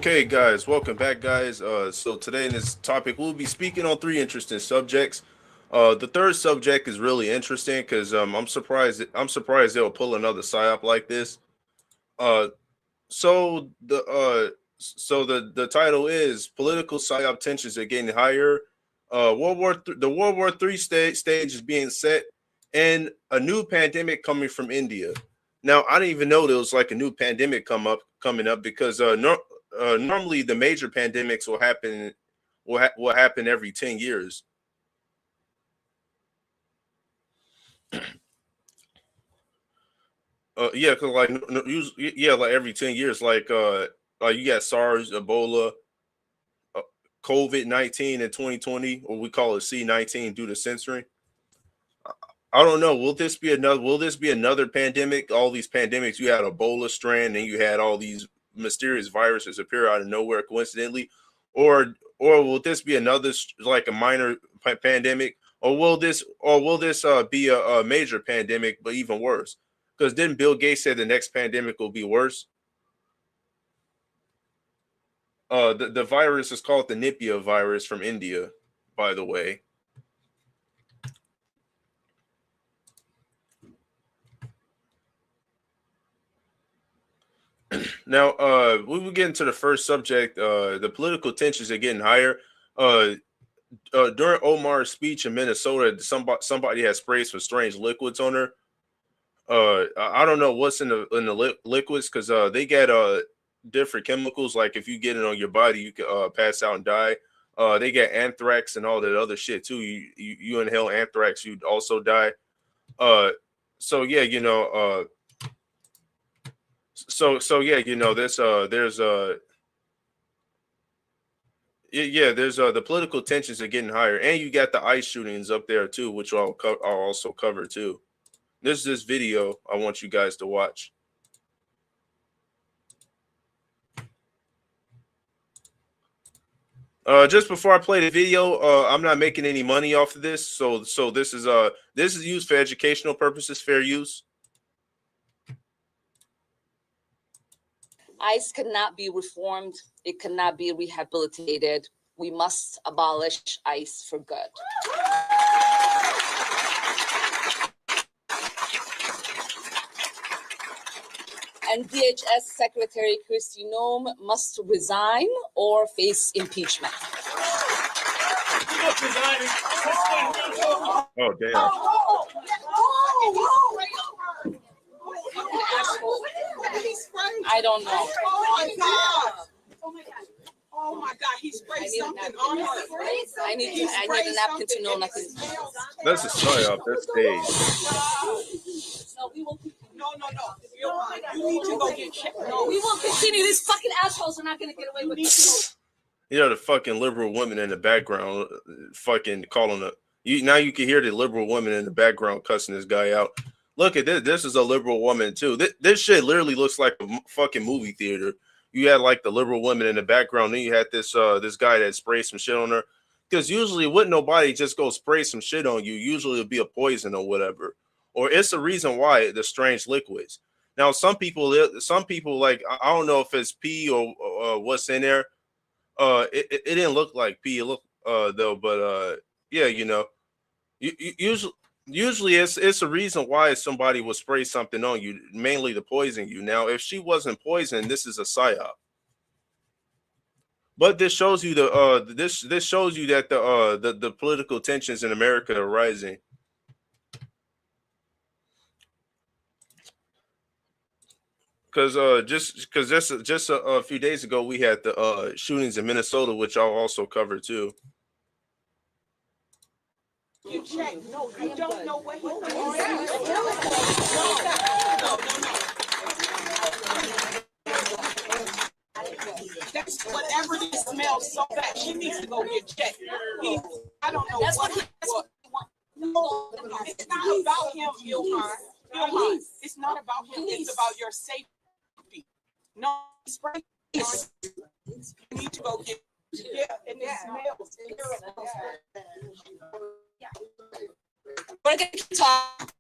Okay, guys, welcome back, guys. So today in this topic, we'll be speaking on three interesting subjects. The third subject is really interesting because I'm surprised they'll pull another psyop like this. Uh, so the title is political psyop tensions are getting higher. The World War III stage is being set, and a new pandemic coming from India. Now, I didn't even know there was like a new pandemic coming up because normally the major pandemics will happen every 10 years. Yeah, cause like yeah, like every 10 years, like you got SARS, Ebola, uh, COVID-19 in 2020, or we call it C-19 due to censoring. I don't know. Will this be another? Will this be another pandemic? All these pandemics, you had Ebola strand, and you had all these mysterious viruses appear out of nowhere coincidentally, or will this be another like a minor pandemic, or will this be a major pandemic, but even worse? Because didn't Bill Gates say the next pandemic will be worse? The virus is called the Nipah virus from India, by the way. Now, we will get into the first subject. The political tensions are getting higher. Uh, During Omar's speech in Minnesota, somebody had sprayed some strange liquids on her. I don't know what's in the liquids because they get different chemicals. Like if you get it on your body, you can pass out and die. They get anthrax and all that other shit too. You inhale anthrax, you'd also die. Uh, so yeah, so yeah, this there's yeah, there's the political tensions are getting higher, and you got the ICE shootings up there too, which I'll also cover too. This video I want you guys to watch. Just before I play the video, I'm not making any money off of this, so this is used for educational purposes, fair use. ICE cannot be reformed. It cannot be rehabilitated. We must abolish ICE for good. And DHS Secretary Kristi Noem must resign or face impeachment. Oh, damn. I don't know. Oh my God. Oh my God, he sprayed something on her. I need a napkin to know nothing. That's a psyop. That's staged. No, we will. No. You need to go get checked. No, we will continue. These fucking assholes are not going to get away with it. You know the fucking liberal women in the background, fucking calling it. Now you can hear the liberal women in the background cussing this guy out. Look at this. This is a liberal woman too. This shit literally looks like a fucking movie theater. You had like the liberal women in the background. Then you had this guy that sprayed some shit on her. Because usually wouldn't nobody just go spray some shit on you. Usually it'd be a poison or whatever. Or it's the reason why the strange liquids. Now some people like I don't know if it's pee or what's in there. It didn't look like pee. It looked though, but yeah, usually it's a reason why somebody would spray something on you, mainly to poison you. Now, if she wasn't poisoned, this is a psyop. But this shows you this shows you that the political tensions in America are rising. Because just a few days ago we had the shootings in Minnesota, which I'll also cover too. You check. No, you don't know what you're That's whatever he smells so bad. She needs to go get checked. I don't know. That's what he wants. No, it's not about him, Ilhan. It's not about him. It's about your safety. No, spray. You need to go get. Yeah, and it smells terrible. We're going to talk.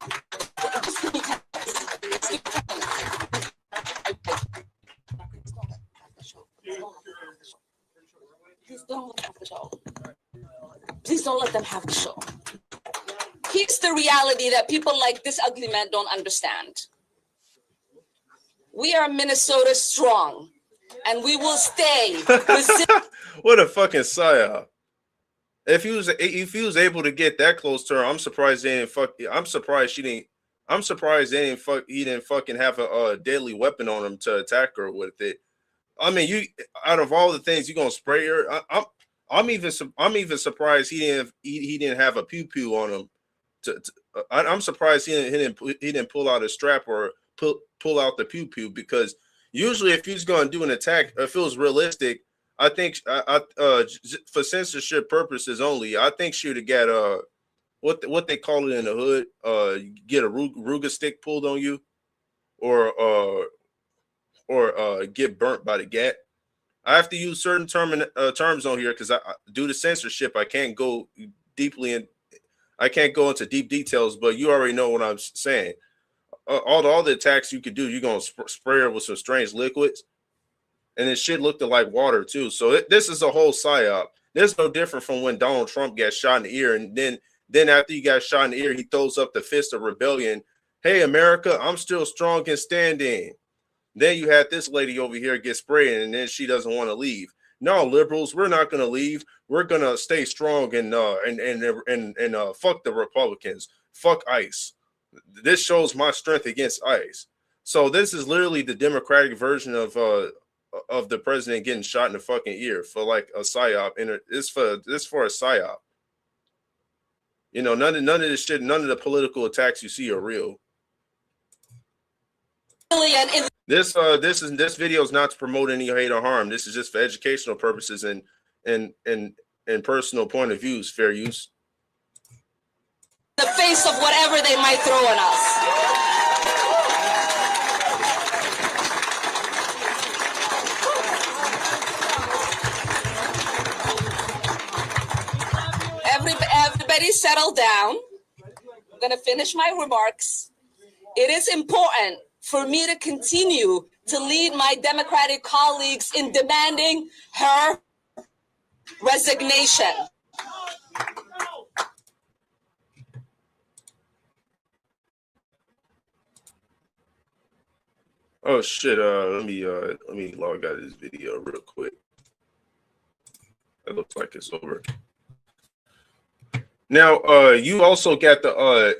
Please don't let them have the show. Here's the reality that people like this ugly man don't understand. We are Minnesota strong, and we will stay resilient. What a fucking psyop. If he was able to get that close to her, I'm surprised they didn't fuck. I'm surprised she didn't. I'm surprised they didn't fuck. He didn't fucking have a deadly weapon on him to attack her with it. I mean, you out of all the things you gonna spray her, I'm even surprised he didn't have a pew pew on him. I'm surprised he didn't pull out a strap or pull out the pew pew, because usually if he's gonna do an attack, if it was realistic, I think for censorship purposes only, I think she would have got what they call it in the hood, get a Ruga stick pulled on you, or get burnt by the gat. I have to use certain terms on here because due to censorship, I can't go deeply in. I can't go into deep details, but you already know what I'm saying. All the attacks you could do, you're gonna spray her with some strange liquids, and it shit looked like water too. So this is a whole psyop. This is no different from when Donald Trump got shot in the ear, and then after he got shot in the ear, he throws up the fist of rebellion. Hey, America, I'm still strong and standing. Then you had this lady over here get sprayed, and then she doesn't want to leave. No, liberals, we're not going to leave. We're going to stay strong and fuck the Republicans. Fuck ICE. This shows my strength against ICE. So this is literally the Democratic version of the president getting shot in the fucking ear for like a psyop. And it's for a psyop. You know, none of this shit, none of the political attacks you see are real. This video is not to promote any hate or harm. This is just for educational purposes and personal point of views, fair use. The face of whatever they might throw at us. Everybody settle down. I'm gonna finish my remarks. It is important for me to continue to lead my Democratic colleagues in demanding her resignation. Oh shit! Let me log out of this video real quick. It looks like it's over. Now, you also got the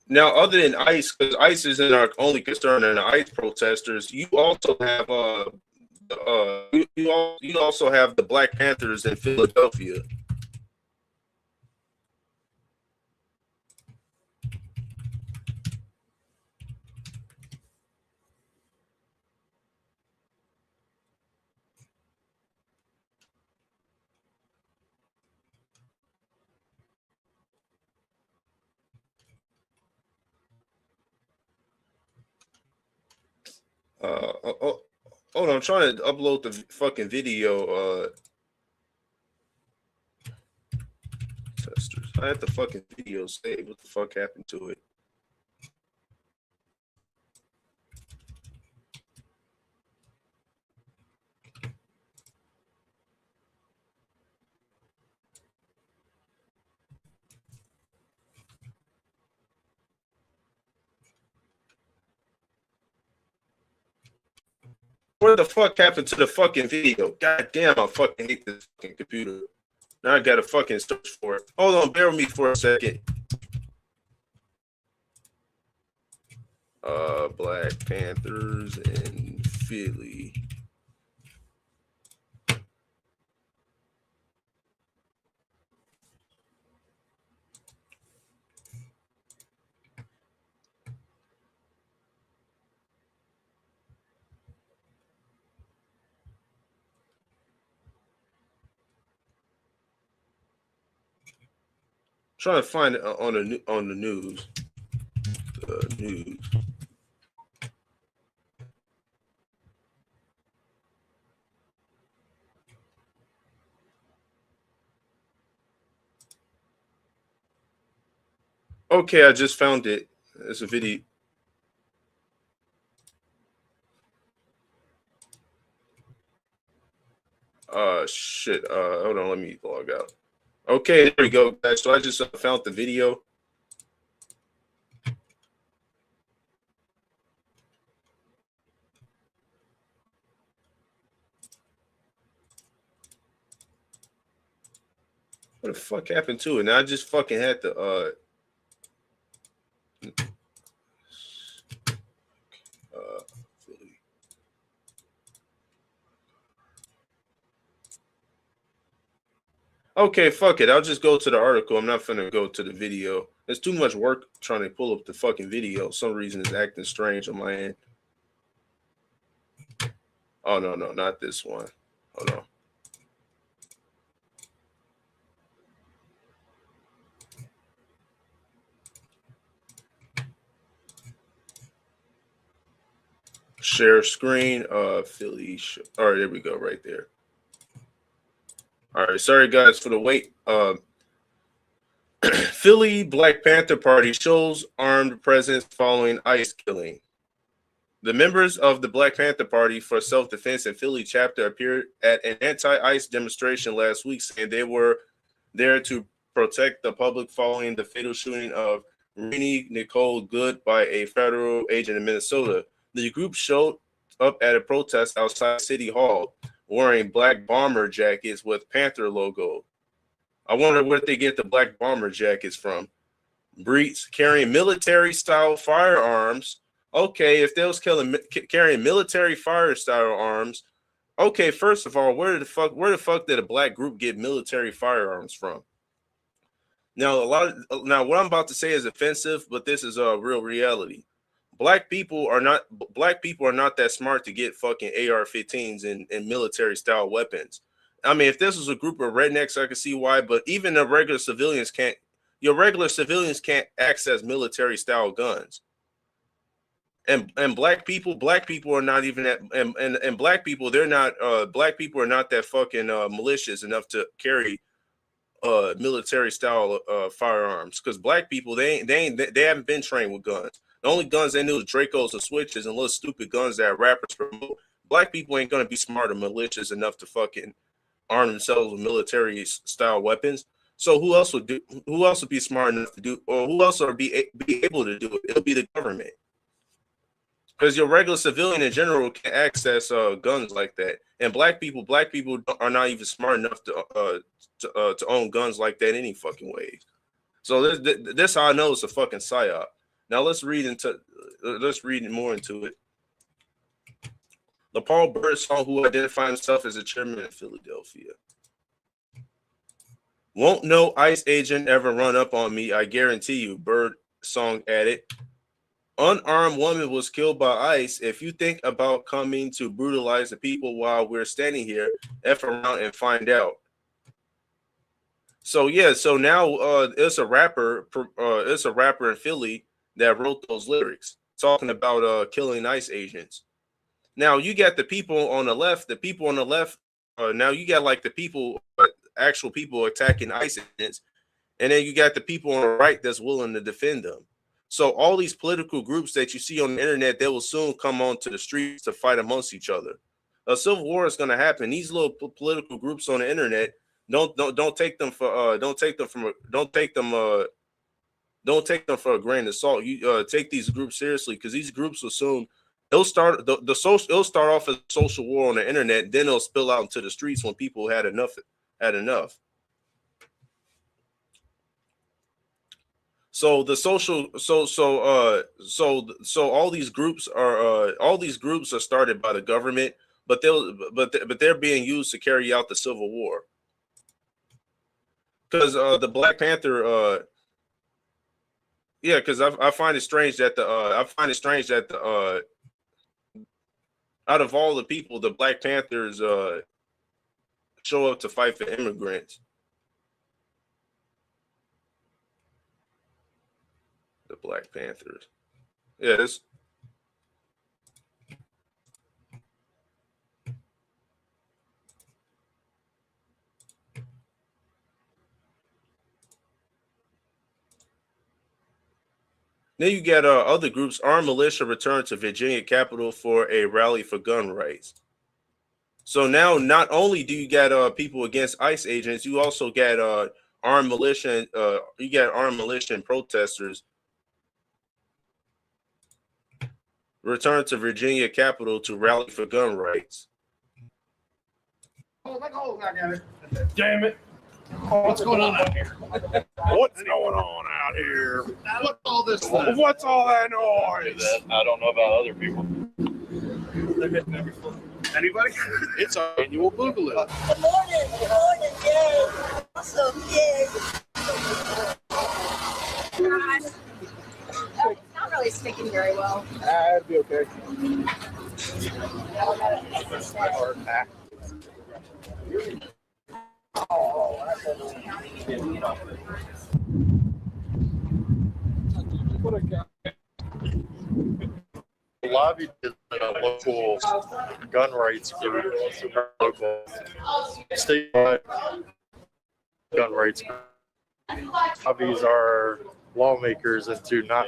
now, other than ICE, because ICE isn't our only concern in the ICE protesters, you also have you also have the Black Panthers in Philadelphia. Hold on, I'm trying to upload the fucking video. Testers. I had the fucking video saved. What the fuck happened to it? What the fuck happened to the fucking video? God damn, I fucking hate this fucking computer. Now I gotta fucking search for it. Hold on, bear with me for a second. Black Panthers in Philly. Trying to find it on the news. News. Okay, I just found it. It's a video. Shit. Hold on, let me log out. Okay, there we go, guys. So I just found the video. What the fuck happened to it? Now I just fucking had to okay, fuck it. I'll just go to the article. I'm not finna go to the video. It's too much work trying to pull up the fucking video. Some reason it's acting strange on my end. Oh no, not this one. Hold on. Share screen. Philly. All right, there we go. Right there. All right, sorry guys for the wait. Philly Black Panther Party shows armed presence following ICE killing. The members of the Black Panther Party for Self-Defense in Philly chapter appeared at an anti-ICE demonstration last week, saying they were there to protect the public following the fatal shooting of Renee Nicole Good by a federal agent in Minnesota. The group showed up at a protest outside City Hall wearing black bomber jackets with Panther logo. I wonder where they get the black bomber jackets from. Breeds carrying military-style firearms. Okay, if they was carrying military fire-style arms, okay, first of all, where the fuck did a black group get military firearms from? Now, what I'm about to say is offensive, but this is a real reality. Black people are not that smart to get fucking AR-15s and military style weapons. I mean, if this was a group of rednecks, I could see why, but even the regular civilians can't. Your regular civilians can't access military style guns. And black people are not even that, and black people, they're not black people are not that fucking malicious enough to carry military style firearms, because black people, they haven't been trained with guns. The only guns they knew was Dracos and switches and little stupid guns that rappers promote. Black people ain't gonna be smart or malicious enough to fucking arm themselves with military style weapons. So who else would be smart enough to do, or who else would be able to do it? It'll be the government, because your regular civilian in general can access guns like that. And black people are not even smart enough to own guns like that any fucking way. So this how I know it's a fucking psyop. Now let's read more into it. The Paul Birdsong, who identified himself as a chairman in Philadelphia. Won't no ICE agent ever run up on me, I guarantee you, Birdsong added. Unarmed woman was killed by ICE. If you think about coming to brutalize the people while we're standing here, F around and find out. So yeah, so now it's a rapper in Philly that wrote those lyrics talking about killing ICE agents. Now you got the people on the left. Now you got like the people, actual people attacking ICE agents, and then you got the people on the right that's willing to defend them. So all these political groups that you see on the internet, they will soon come onto the streets to fight amongst each other. A civil war is going to happen. These little political groups on the internet, don't take them for a grain of salt. You take these groups seriously, because these groups will soon, it'll start off as a social war on the internet, then it'll spill out into the streets when people had enough. So all these groups are started by the government, but they're being used to carry out the civil war. Because the Black Panther, yeah, because I find it strange that out of all the people, the Black Panthers show up to fight for immigrants. The Black Panthers. Yeah, this. Then you got other groups. Armed militia returned to Virginia Capitol for a rally for gun rights. So now, not only do you got people against ICE agents, you also got armed militia. You got armed militia and protesters return to Virginia Capitol to rally for gun rights. Damn it. What's going on out here? What's going on out here? What's all this? What's all that noise? I don't know about other people. Anybody? It's our annual Boogaloo. Good morning, yay. Awesome, yay. It's not really sticking very well. That'd be okay. Lobbied a local gun rights group, local statewide gun rights group. Lobbies are lawmakers into not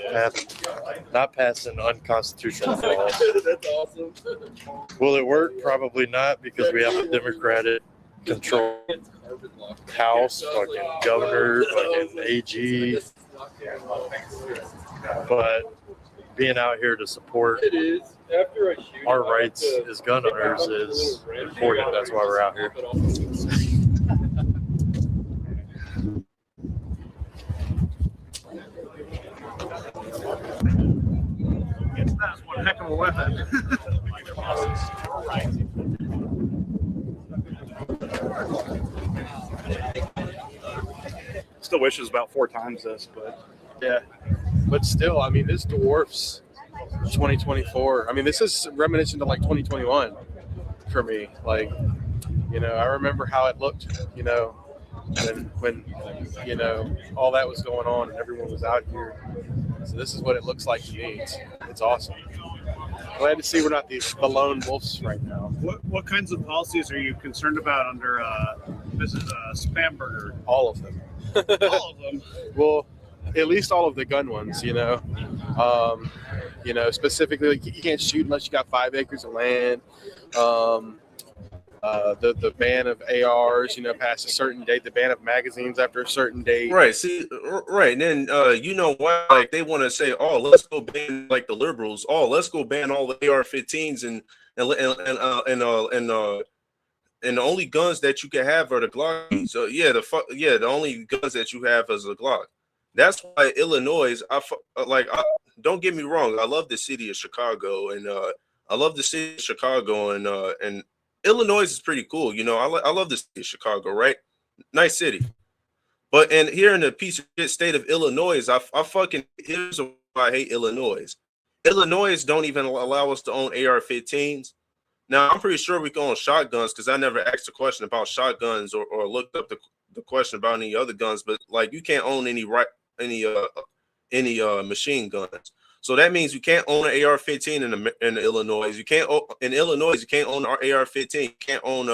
passing unconstitutional laws. That's awesome. Will it work? Probably not, because we have a Democratic controlled House, fucking governor, fucking AG. But being out here to support our rights as gun owners is important. That's why we're out here. That's one heck of a weapon. Still wish it was about 4 times this, but yeah. But still, I mean, this dwarfs 2024. I mean, this is reminiscent to like 2021 for me. Like, you know, I remember how it looked, you know, when you know, all that was going on and everyone was out here. So this is what it looks like to me. It's awesome. Glad to see we're not the lone wolves right now. what kinds of policies are you concerned about under Mrs. Spamberger? All of them. All of them. Well, at least all of the gun ones, you know. You know, specifically, like, you can't shoot unless you got 5 acres of land. The ban of ARs, you know, past a certain date. The ban of magazines after a certain date. Right. See, right. And then you know why? Like they want to say, oh, let's go ban like the liberals. Oh, let's go ban all the AR-15s and the only guns that you can have are the Glock. So yeah, the only guns that you have is a Glock. That's why Illinois. Don't get me wrong. I love the city of Chicago, and and Illinois is pretty cool. You know, I love the city of Chicago, right? Nice city. But and here in the piece of shit state of Illinois, here's why I hate Illinois. Illinois don't even allow us to own AR-15s. Now I'm pretty sure we can own shotguns because I never asked a question about shotguns or looked up the question about any other guns. But like you can't own any machine guns. So that means you can't own an AR-15 in Illinois. You can't in Illinois. You can't own an AR-15. You can't own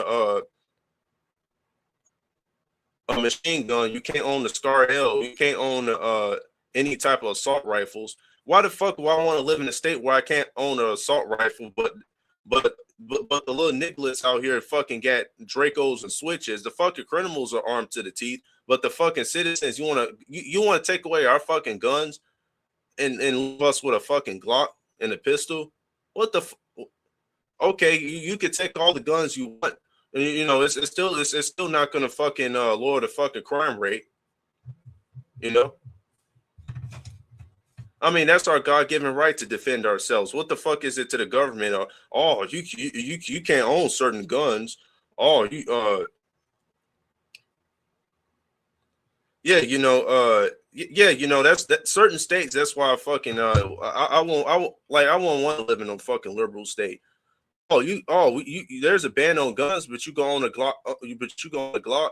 a machine gun. You can't own the Scar L. You can't own any type of assault rifles. Why the fuck do I want to live in a state where I can't own an assault rifle, but the little Nicholas out here fucking got Dracos and switches? The fucking criminals are armed to the teeth, but the fucking citizens, you want to take away our fucking guns and leave us with a fucking Glock and a pistol? What the? Okay, you could take all the guns you want. You know, it's still not gonna fucking lower the fucking crime rate. You know. I mean, that's our God-given right to defend ourselves. What the fuck is it to the government? You can't own certain guns. Yeah, you know, that's that certain states. That's why I fucking I won't want to live in a fucking liberal state. There's a ban on guns, but you go on a Glock.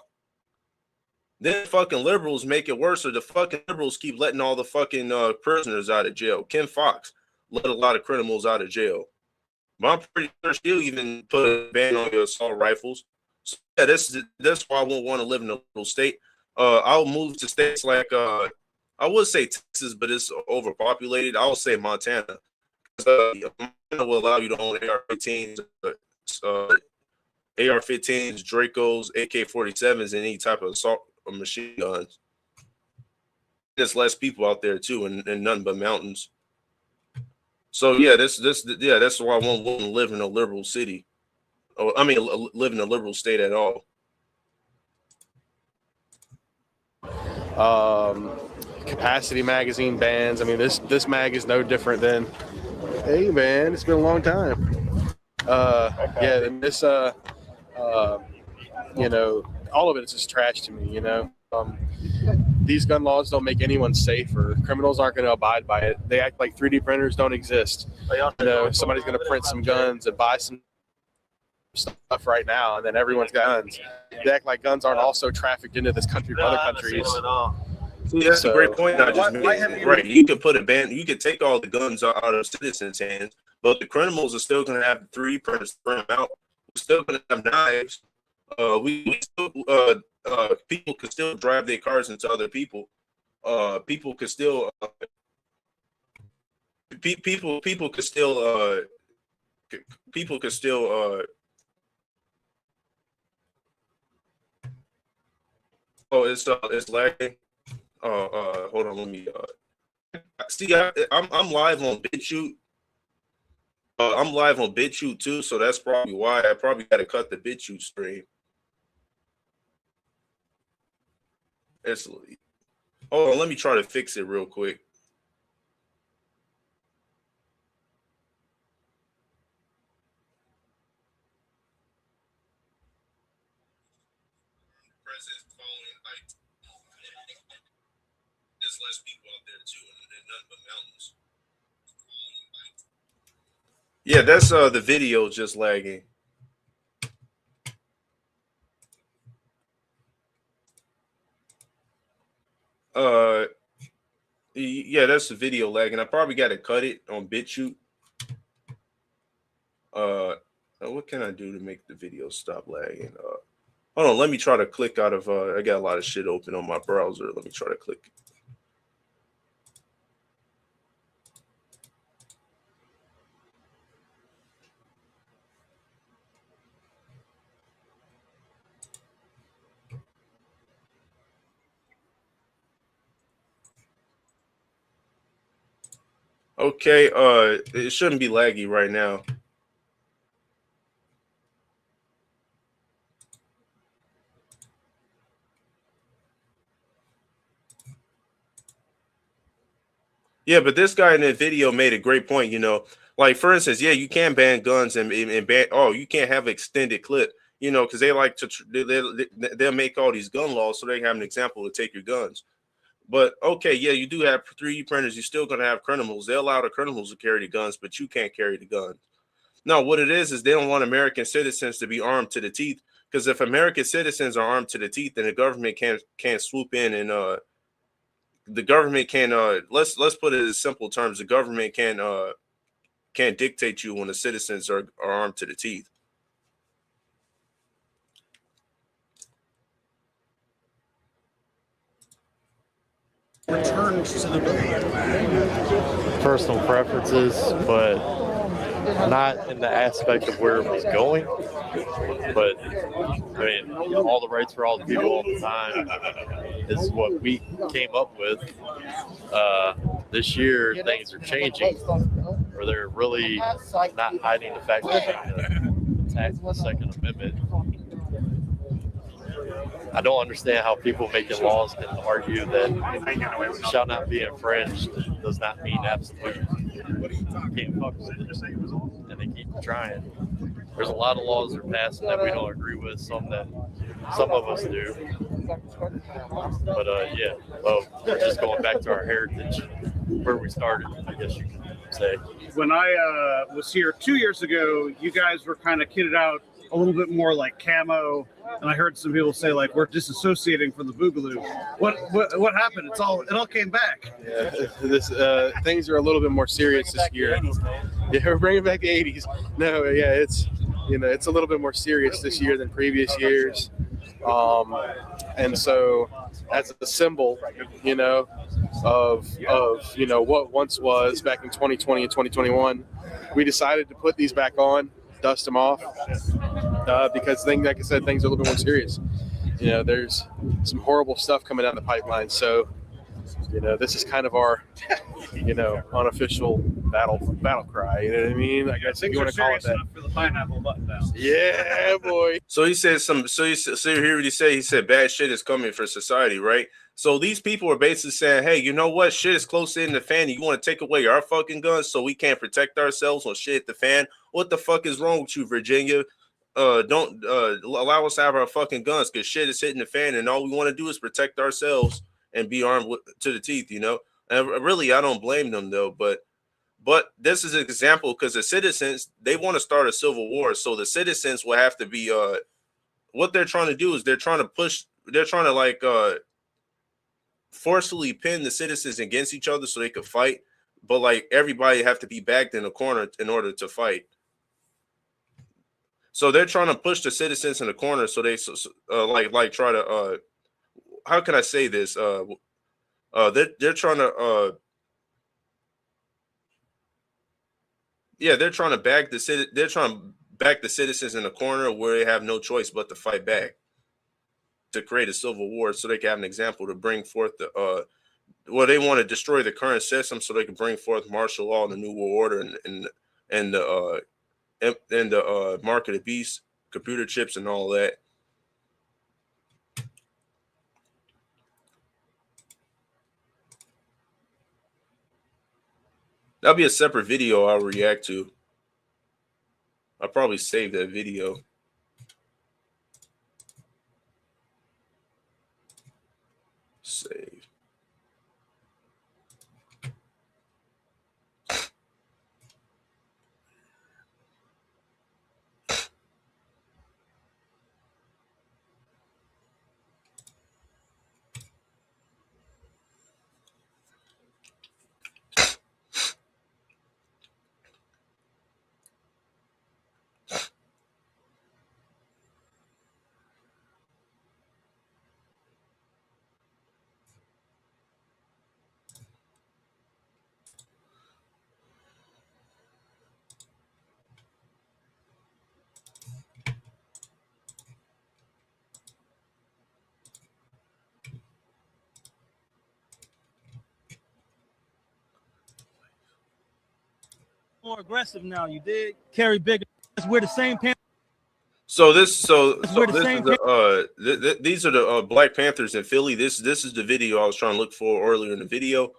Then fucking liberals make it worse, or the fucking liberals keep letting all the fucking prisoners out of jail. Kim Fox let a lot of criminals out of jail. But I'm pretty sure she'll even put a ban on your assault rifles. So yeah, that's why I won't want to live in a liberal state. I'll move to states like I would say Texas, but it's overpopulated. I would say Montana. Montana will allow you to own AR-15s, AR-15s, Dracos, AK-47s, and any type of assault machine guns. There's less people out there too, and nothing but mountains. So yeah, that's why I won't live in a liberal city. Oh, I mean, live in a liberal state at all. Capacity magazine bans. I mean, this mag is no different than, hey man, it's been a long time. Yeah, and this you know, all of it is just trash to me. You know, these gun laws don't make anyone safer. Criminals aren't going to abide by it. They act like 3D printers don't exist. You know, somebody's going to print some guns and buy some stuff right now, and then everyone's got guns. They act like guns aren't also trafficked into this country from other countries. See, that's a great point I just made. Right, you could put a ban. You could take all the guns out of citizens' hands, but the criminals are still going to have 3D printers to print them out. We're still going to have knives. People could still drive their cars into other people. People could still oh, it's lagging. Hold on, let me see. I'm live on BitChute. I'm live on BitChute too, so that's probably why I probably got to cut the BitChute stream. Hold on, let me try to fix it real quick. There's less people out there too, and nothing but mountains. Yeah, that's the video just lagging. Yeah, that's the video lagging. I probably got to cut it on BitChute. What can I do to make the video stop lagging? Hold on, let me try to click out of. I got a lot of shit open on my browser. Let me try to click. Okay, it shouldn't be laggy right now. Yeah, but this guy in the video made a great point, you know. Like, for instance, yeah, you can ban guns and ban, oh, you can't have extended clip, you know, because they like to, they'll make all these gun laws so they have an example to take your guns. But okay, yeah, you do have 3D printers. You're still gonna have criminals. They allow the criminals to carry the guns, but you can't carry the guns. No, what it is they don't want American citizens to be armed to the teeth. Because if American citizens are armed to the teeth, then the government can't swoop in and the government can let's put it in simple terms. The government can't dictate you when the citizens are armed to the teeth. Returns to the Personal preferences, but not in the aspect of where it was going. But I mean, all the rights for all the people all the time is what we came up with. This year, things are changing, where they're really not hiding the fact that they're going to attack the Second Amendment. I don't understand how people making laws can argue that shall not be infringed does not mean absolute. You can't fuck with it. And they keep trying. There's a lot of laws that are passing that we don't agree with, some of us do. But yeah, well, just going back to our heritage, where we started, I guess you could say. When I was here 2 years ago, you guys were kind of kitted out a little bit more like camo, and I heard some people say like we're disassociating from the boogaloo. What happened? It all came back. Yeah, this things are a little bit more serious this year. Yeah, we're bringing back the 80s. No, yeah, it's it's a little bit more serious this year than previous years, and so as a symbol, of what once was back in 2020 and 2021, we decided to put these back on. Dust them off because like I said, things are a little bit more serious. you know, there's some horrible stuff coming down the pipeline. So, you know, this is kind of our, you know, unofficial battle cry. You know what I mean? I guess if you want to call it that. For the pineapple button down. Yeah, boy. So he said some. So here what he said. He said bad shit is coming for society, right? So these people are basically saying, hey, you know what? Shit is close in the fan. You want to take away our fucking guns so we can't protect ourselves when shit hit the fan? What the fuck is wrong with you, Virginia? Don't allow us to have our fucking guns because shit is hitting the fan, and all we want to do is protect ourselves and be armed to the teeth, you know. And really, I don't blame them though. But this is an example because the citizens, they want to start a civil war, so the citizens will have to be what they're trying to do is they're trying to like forcefully pin the citizens against each other so they could fight, but like everybody have to be backed in a corner in order to fight. So they're trying to push the citizens in the corner so they like try to how can I say this? They're trying to they're trying to back the citizens in the corner where they have no choice but to fight back to create a civil war so they can have an example to bring forth the they want to destroy the current system so they can bring forth martial law and the new world order and the market of beasts, computer chips, and all that. That'll be a separate video I'll react to. I'll probably save that video. Save. More aggressive now, you dig? Carry bigger. We're the same Panther. These are the Black Panthers in Philly. This is the video I was trying to look for earlier in the video.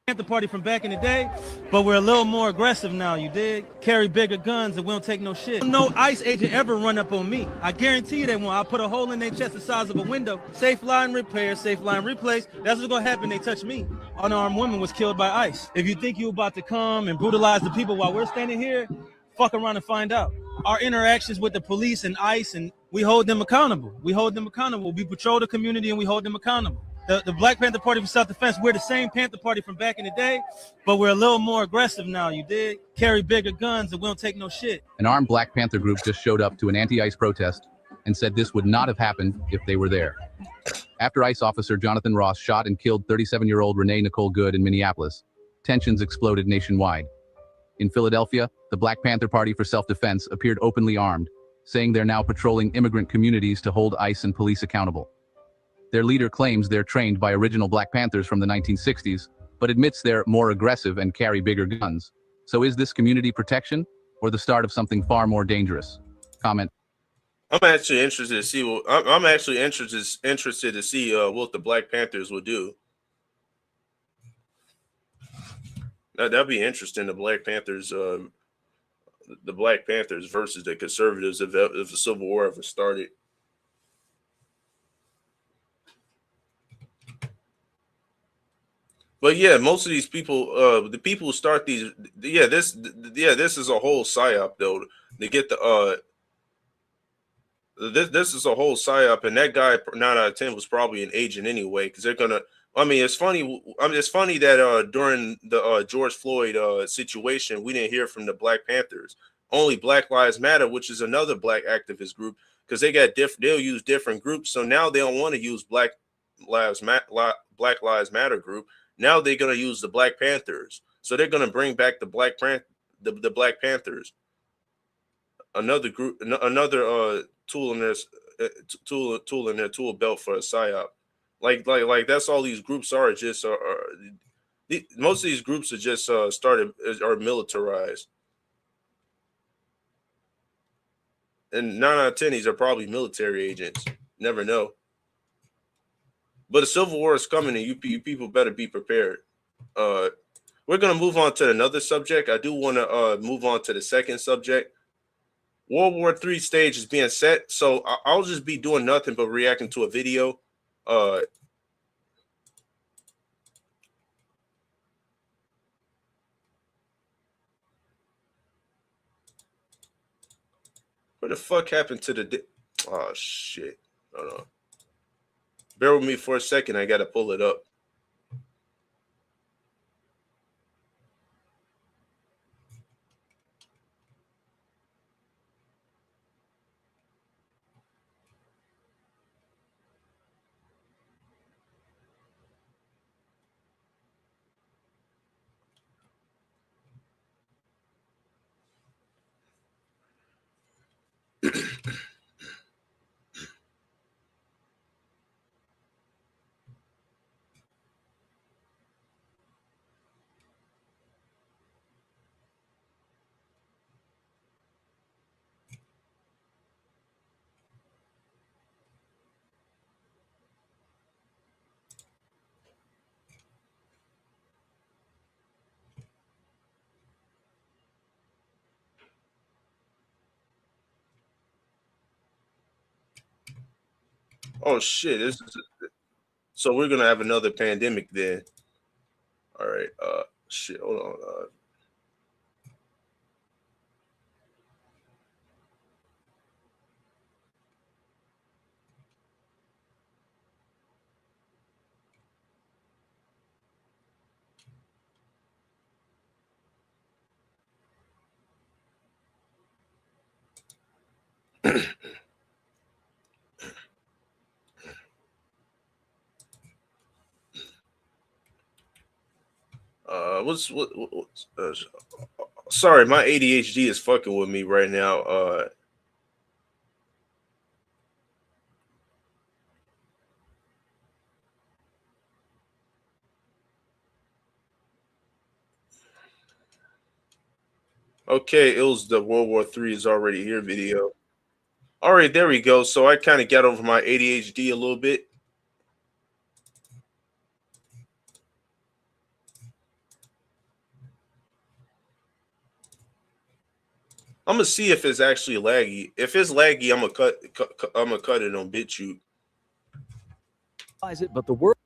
Panther Party from back in the day, but we're a little more aggressive now, you dig? Carry bigger guns and we don't take no shit. No ICE agent ever run up on me. I guarantee you they won't. I'll put a hole in their chest the size of a window. Safe line repair, safe line replace. That's what's gonna happen. They touch me. Unarmed woman was killed by ICE. If you think you're about to come and brutalize the people while we're standing here, fuck around and find out. Our interactions with the police and ICE, and we hold them accountable. We patrol the community and we hold them accountable. The Black Panther Party for Self-Defense, we're the same Panther Party from back in the day, but we're a little more aggressive now, you dig? Carry bigger guns and we don't take no shit. An armed Black Panther group just showed up to an anti-ICE protest and said this would not have happened if they were there. After ICE officer Jonathan Ross shot and killed 37-year-old Renee Nicole Good in Minneapolis, tensions exploded nationwide. In Philadelphia, the Black Panther Party for Self-Defense appeared openly armed, saying they're now patrolling immigrant communities to hold ICE and police accountable. Their leader claims they're trained by original Black Panthers from the 1960s, but admits they're more aggressive and carry bigger guns. So is this community protection or the start of something far more dangerous? Comment. I'm actually interested to see what what the Black Panthers will do. That'd be interesting. The Black Panthers versus the conservatives if the Civil War ever started. But yeah, most of these people, the people who start these, this is a whole psyop though. To get the this is a whole psyop, and that guy 9 out of 10 was probably an agent anyway, because they're gonna. I mean, it's funny. It's funny that during the George Floyd situation, we didn't hear from the Black Panthers. Only Black Lives Matter, which is another Black activist group, because they got they'll use different groups. So now they don't want to use Black Lives Matter group. Now they're gonna use the Black Panthers. So they're gonna bring back the Black Panthers. another group, another tool in this tool in their tool belt for a psyop. Like that's all these groups are. Just most of these groups are just started are militarized, and 9 out of 10 these are probably military agents. Never know. But a civil war is coming, and you people better be prepared. We're gonna move on to another subject. I do want to move on to the second subject. World War III stage is being set, so I'll just be doing nothing but reacting to a video. Where the fuck happened to the? Oh shit! Hold on. Bear with me for a second. I gotta pull it up. Oh shit! So we're gonna have another pandemic then. All right. Shit. Hold on. Sorry, my ADHD is fucking with me right now. Okay, it was the World War III is already here video. All right, there we go. So I kind of got over my ADHD a little bit. I'm gonna see if it's actually laggy. If it's laggy, I'm gonna cut it on BitChute. But the world.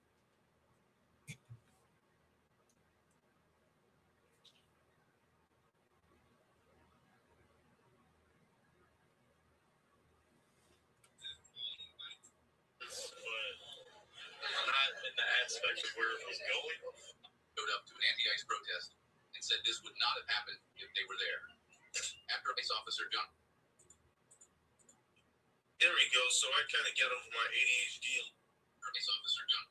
Showed up to an anti-ICE protest and said this would not have happened if they were there. After ICE officer John. There we go. So I kind of get over my ADHD. ICE officer John.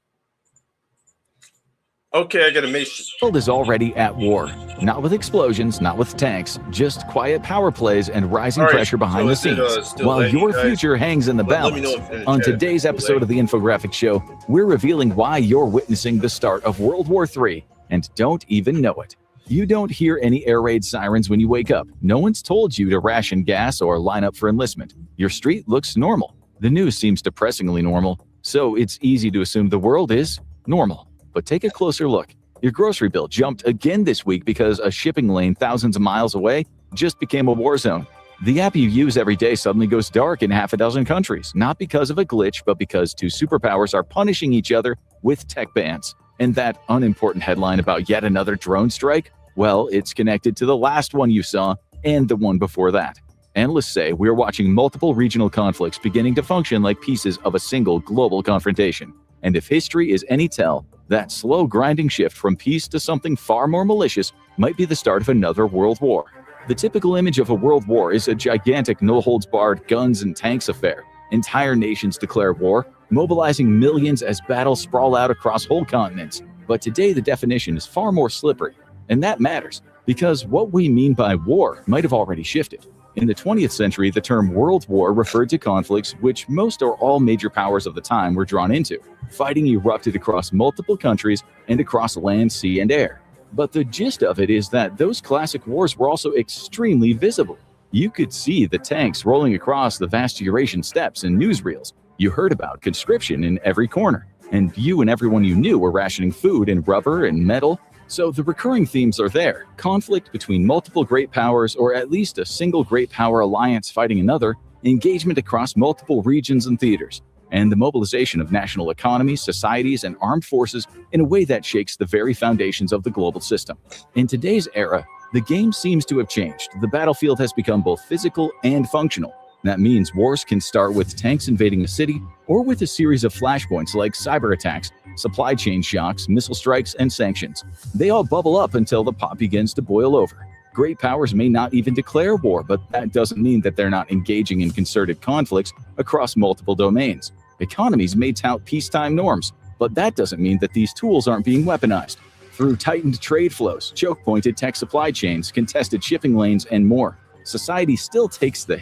Okay, I gotta make sure. The world is already at war. Not with explosions, not with tanks, just quiet power plays and rising pressure behind the scenes, while your future hangs in the balance. On today's episode of the Infographic Show, we're revealing why you're witnessing the start of World War III and don't even know it. You don't hear any air raid sirens when you wake up. No one's told you to ration gas or line up for enlistment. Your street looks normal. The news seems depressingly normal, so it's easy to assume the world is normal. But take a closer look. Your grocery bill jumped again this week because a shipping lane thousands of miles away just became a war zone. The app you use every day suddenly goes dark in half a dozen countries, not because of a glitch, but because two superpowers are punishing each other with tech bans. And that unimportant headline about yet another drone strike? Well, it's connected to the last one you saw and the one before that. Analysts say we're watching multiple regional conflicts beginning to function like pieces of a single global confrontation. And if history is any tell, that slow grinding shift from peace to something far more malicious might be the start of another world war. The typical image of a world war is a gigantic no-holds-barred guns and tanks affair. Entire nations declare war, mobilizing millions as battles sprawl out across whole continents. But today the definition is far more slippery. And that matters, because what we mean by war might have already shifted. In the 20th century, the term World War referred to conflicts which most or all major powers of the time were drawn into. Fighting erupted across multiple countries and across land, sea, and air. But the gist of it is that those classic wars were also extremely visible. You could see the tanks rolling across the vast Eurasian steppes in newsreels. You heard about conscription in every corner. And you and everyone you knew were rationing food and rubber and metal. So the recurring themes are there. Conflict between multiple great powers, or at least a single great power alliance fighting another, engagement across multiple regions and theaters, and the mobilization of national economies, societies, and armed forces in a way that shakes the very foundations of the global system. In today's era, the game seems to have changed. The battlefield has become both physical and functional. That means wars can start with tanks invading a city, or with a series of flashpoints like cyber attacks, supply chain shocks, missile strikes, and sanctions. They all bubble up until the pot begins to boil over. Great powers may not even declare war, but that doesn't mean that they're not engaging in concerted conflicts across multiple domains. Economies may tout peacetime norms, but that doesn't mean that these tools aren't being weaponized. Through tightened trade flows, choke-pointed tech supply chains, contested shipping lanes, and more, society still takes the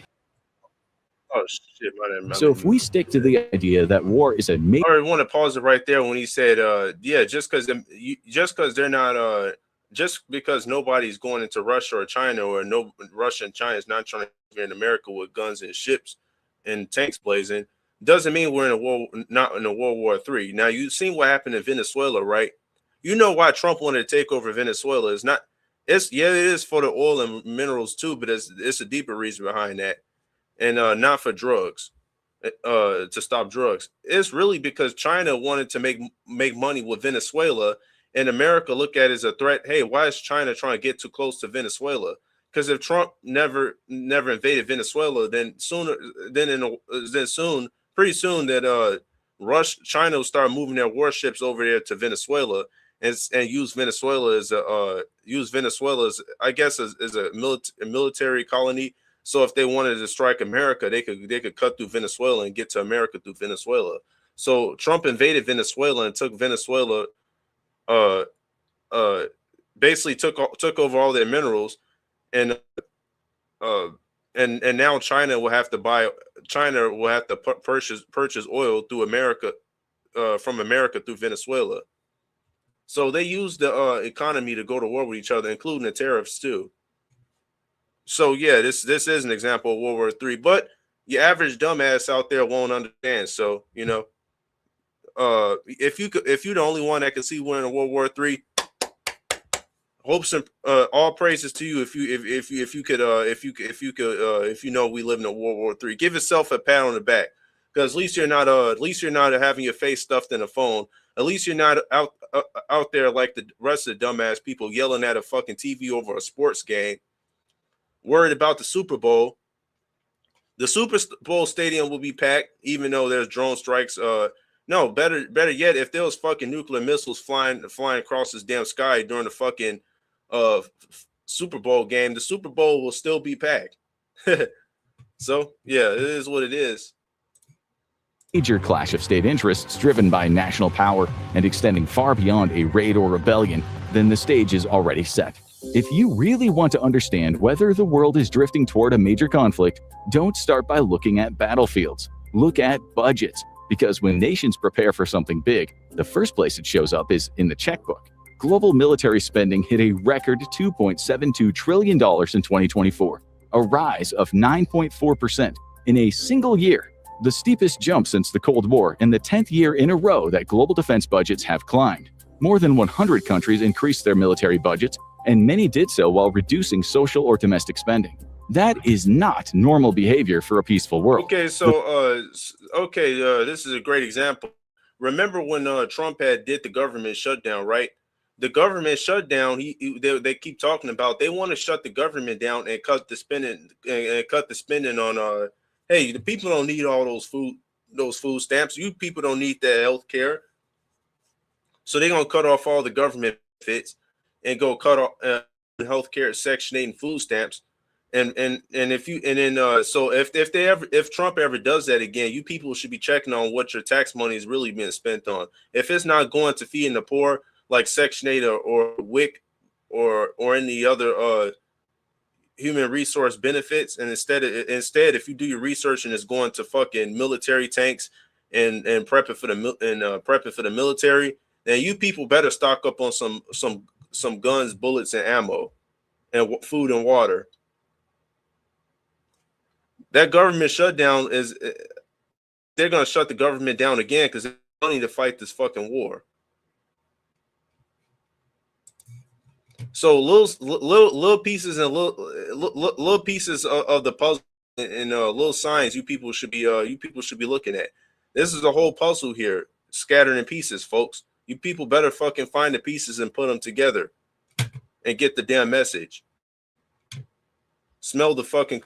Oh shit, my So if we stick to the idea that war is a major... I want to pause it right there when he said, yeah, just because they're not, just because nobody's going into Russia or China, or no Russia and China is not trying to be in America with guns and ships and tanks blazing, doesn't mean we're in a war, not in a World War III. Now you've seen what happened in Venezuela, right? You know why Trump wanted to take over Venezuela. It's not, it is for the oil and minerals too, but it's a deeper reason behind that. And not for drugs, to stop drugs. It's really because China wanted to make money with Venezuela, and America look at it as a threat. Hey, why is China trying to get too close to Venezuela? Because if Trump never invaded Venezuela, then pretty soon that China will start moving their warships over there to Venezuela and use Venezuela as I guess as a military colony. So if they wanted to strike America, they could cut through Venezuela and get to America through Venezuela. So Trump invaded Venezuela and took Venezuela, basically took over all their minerals, and now China will have to purchase oil through America, from America through Venezuela. So they use the economy to go to war with each other, including the tariffs too. So yeah, this is an example of World War III, but your average dumbass out there won't understand. So you know, if you're the only one that can see we're in a World War III, hopes and all praises to you. If you know we live in a World War III, give yourself a pat on the back, because at least you're not having your face stuffed in a phone. At least you're not out there like the rest of the dumbass people yelling at a fucking TV over a sports game, worried about the Super Bowl. The Super Bowl stadium will be packed, even though there's drone strikes. No, better yet, if there was fucking nuclear missiles flying across this damn sky during the fucking Super Bowl game, the Super Bowl will still be packed. So yeah, it is what it is. Major clash of state interests driven by national power and extending far beyond a raid or rebellion, then the stage is already set. If you really want to understand whether the world is drifting toward a major conflict, don't start by looking at battlefields. Look at budgets, because when nations prepare for something big, the first place it shows up is in the checkbook. Global military spending hit a record $2.72 trillion in 2024, a rise of 9.4% in a single year, the steepest jump since the Cold War, and the 10th year in a row that global defense budgets have climbed. More than 100 countries increased their military budgets, and many did so while reducing social or domestic spending. That is not normal behavior for a peaceful world. Okay, so this is a great example. Remember when Trump did the government shutdown, right? The government shutdown, they keep talking about they want to shut the government down and cut the spending on hey, the people don't need all those food stamps. You people don't need that health care. So they're gonna cut off all the government benefits and go cut off health care, Section 8 and food stamps. So if Trump ever does that again, you people should be checking on what your tax money is really being spent on. If it's not going to feeding the poor, like Section 8 or WIC or any other human resource benefits, and instead, if you do your research and it's going to fucking military tanks and prepping for the military, then you people better stock up on some guns, bullets, and ammo, and food and water. That government shutdown they're gonna shut the government down again because they don't need to fight this fucking war. So little pieces and little pieces of the puzzle and little signs you people should be looking at. This is a whole puzzle here, scattered in pieces, folks. You people better fucking find the pieces and put them together and get the damn message. Smell the fucking.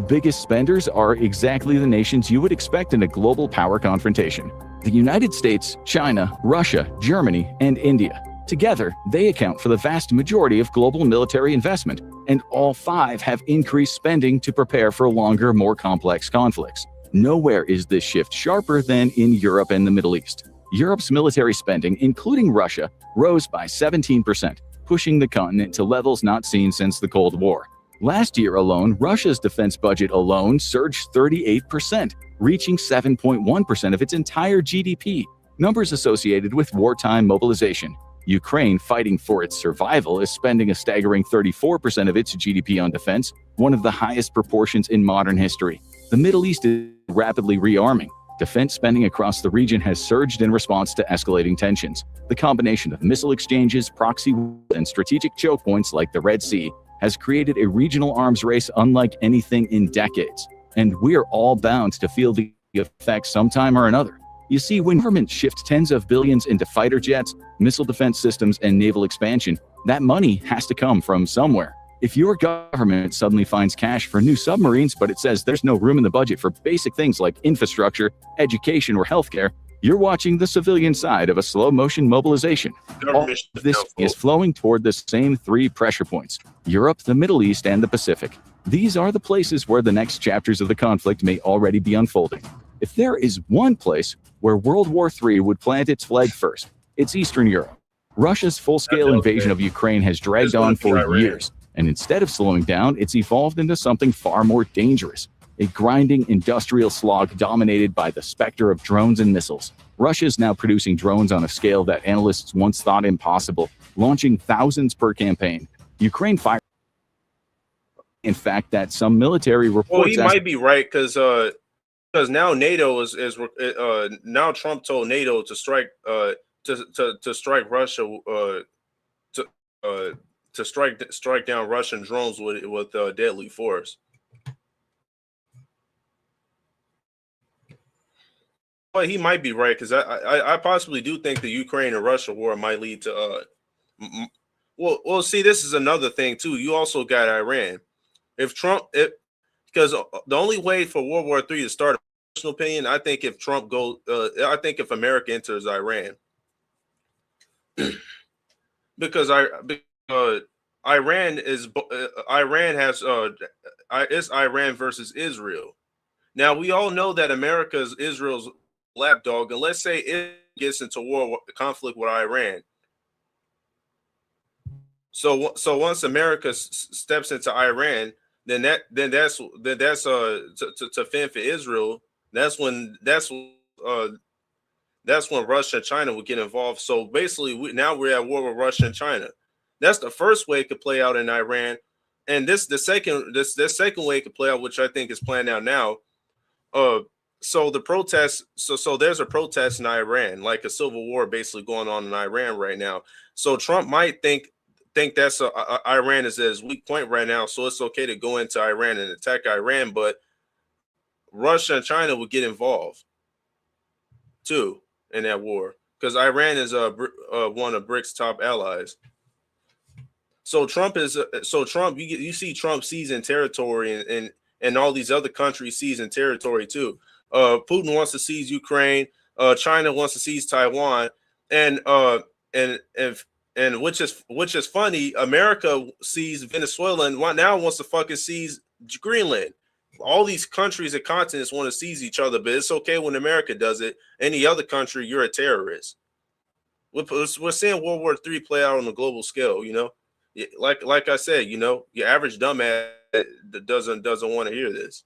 Biggest spenders are exactly the nations you would expect in a global power confrontation: the United States, China, Russia, Germany, and India. Together, they account for the vast majority of global military investment, and all five have increased spending to prepare for longer, more complex conflicts. Nowhere is this shift sharper than in Europe and the Middle East. Europe's military spending, including Russia, rose by 17%, pushing the continent to levels not seen since the Cold War. Last year alone, Russia's defense budget alone surged 38%, reaching 7.1% of its entire GDP, numbers associated with wartime mobilization. Ukraine, fighting for its survival, is spending a staggering 34% of its GDP on defense, one of the highest proportions in modern history. The Middle East is rapidly rearming. Defense spending across the region has surged in response to escalating tensions. The combination of missile exchanges, proxy wars, and strategic choke points like the Red Sea has created a regional arms race unlike anything in decades. And we're all bound to feel the effects sometime or another. You see, when governments shift tens of billions into fighter jets, missile defense systems, and naval expansion, that money has to come from somewhere. If your government suddenly finds cash for new submarines, but it says there's no room in the budget for basic things like infrastructure, education, or healthcare, you're watching the civilian side of a slow-motion mobilization. All of this is flowing toward the same three pressure points: Europe, the Middle East, and the Pacific. These are the places where the next chapters of the conflict may already be unfolding. If there is one place where World War III would plant its flag first, it's Eastern Europe. Russia's full-scale invasion of Ukraine has dragged on for years, and instead of slowing down, it's evolved into something far more dangerous: a grinding industrial slog dominated by the specter of drones and missiles. Russia is now producing drones on a scale that analysts once thought impossible, launching thousands per campaign. Ukraine fires. In fact, that some military reports. Well, he might be right because now NATO is now Trump told NATO to strike to strike Russia to strike down Russian drones with deadly force. Well, he might be right because I possibly do think the Ukraine and Russia war might lead to well, see, this is another thing too. You also got Iran. If Trump, because the only way for World War III to start, in my personal opinion, I think if Trump goes, I think if America enters Iran, because Iran has it's Iran versus Israel. Now we all know that America is Israel's lapdog, and let's say it gets into conflict with Iran. So once America steps into Iran, then that's to fend for Israel. That's when Russia and China would get involved. So basically, now we're at war with Russia and China. That's the first way it could play out in Iran, and the second way it could play out, which I think is playing out now. So the protests, so there's a protest in Iran, like a civil war basically going on in Iran right now. So Trump might think that's Iran is at its weak point right now, so it's okay to go into Iran and attack Iran, but Russia and China would get involved too in that war because Iran is one of BRICS top allies. So Trump you see Trump seizing territory and all these other countries seizing territory too. Putin wants to seize Ukraine. China wants to seize Taiwan, and which is funny. America seized Venezuela and now wants to fucking seize Greenland. All these countries and continents want to seize each other, but it's okay when America does it. Any other country, you're a terrorist. We're seeing World War III play out on a global scale, you know. like I said, you know, your average dumbass that doesn't want to hear this.